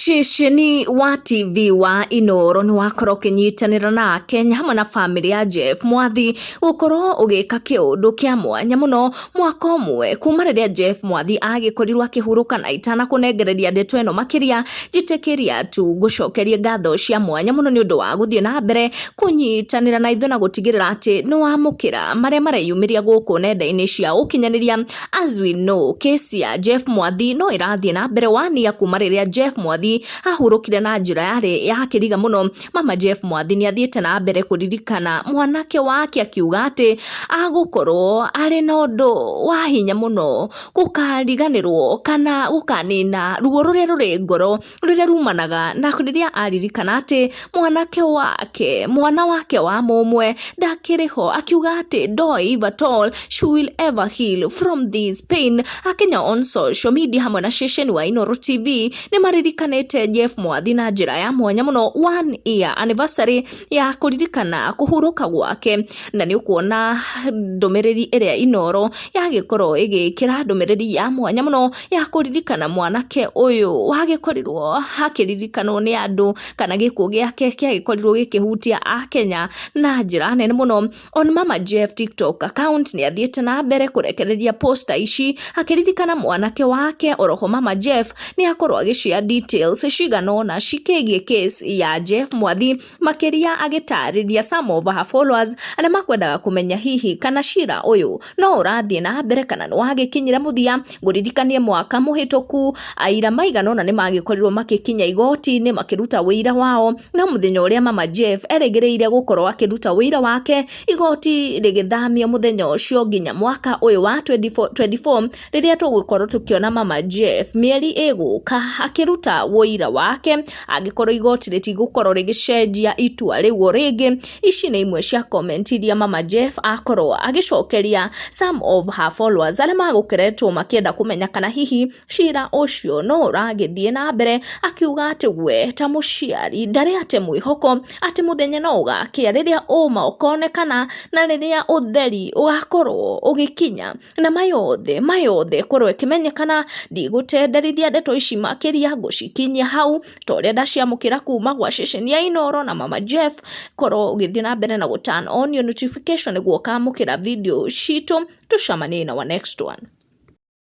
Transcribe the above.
Shesheni wa TV wa Inoro ni wakorwo kinyitanira na Kenya hamwe na family ya Jeff Mwathi ukorwo ugika kiundu kia mwanya muno mwaka umwe kuma riria Jeff Mwathi agikorirwo akihuruka na itana kunengereria ndeto eno makiria jitekeria tu gucokeria ngatho cia mwanya muno ni undu wa guthie na mbere kunyitanira na ithu na gutigirira ati no amukira maria mareyumiria guku nenda-ini cia ukinyaniria. As we know, kesi ya Jeff Mwathi no irathie na mbere wania kuma riria Jeff Mwathi ahurukire na njira yari ya kiriga muno. Mama Jeff Mwathi ni athiete na mbere kuririkana mwanake wake akiuga ati agukorwo ari na undu wa hinya muno gukariganirwo kana gukanina ruo ruria ruri ngoro ruria rumanaga na riria aririkana ati mwana wake wa mumwe ndakiriho, akiuga ati no if at all she will ever heal from this pain. Akenya on social media hamwe na Shesheni wa Inoro TV ni maririkanite Jeff Mwathi na njira ya mwanya muno 1 year anniversary ya kuririkana kuhuruka gwake, na ni ukuona Ndumiriri iria Inoro yagikorwo igikira ndumiriri ya mwanya muno ya kuririkana mwanake uyu wagikorirwo hakiririkanwo ni andu kana gikuo giake kiagikorirwo gikihutia Akenya na njira nene muno. On Mama Jeff TikTok account ni athiete na mbere kurekereria posta ici akiririkana mwanake wake. Oroho Mama Jeff ni akorwo agishare details ciganona cikigie case ya Jeff Mwathi, makiria agitariria some of her followers ana makwendaga kumenya hihi kana shira uyu no urathie na mbere kana no agikinyira muthia. Nguririkanie mwaka muhituku aira maiganona ni magikorirwo makikinya igoti-ini makiruta wira wao, na muthenya uria Mama Jeff eregereire gukorwo akiruta wira wake igoti rigithamia muthenya ucio nginya mwaka uyu wa 2024 riria tugukorwo tukiona Mama Jeff mieri iguka akiruta wira wake agikorwo igoti ritigukorwo rigicenjia itua riu ringi. Ici ni imwe cia comment iria Mama Jeff akorwo agicokeria some of her followers aria magukiretwo makienda kumenya kana hihi shira ucio no uragithie na mbere, akiuga ati we ta muciari ndari ate mwihoko ati muthenya no ugakia riria uma ukonekana na riria utheri ugakorwo ugikinya na mayothe korwo kimenyekana. Ndigutenderithia ndeto ici makiria gucikinyia hau toria ndaciamukira kuma gwa Shesheni ya Inoro na Mama Jeff. Korwo ugithie na mbere na turn on your notification niguo kamukira video citu. Tucamanie na wa next one.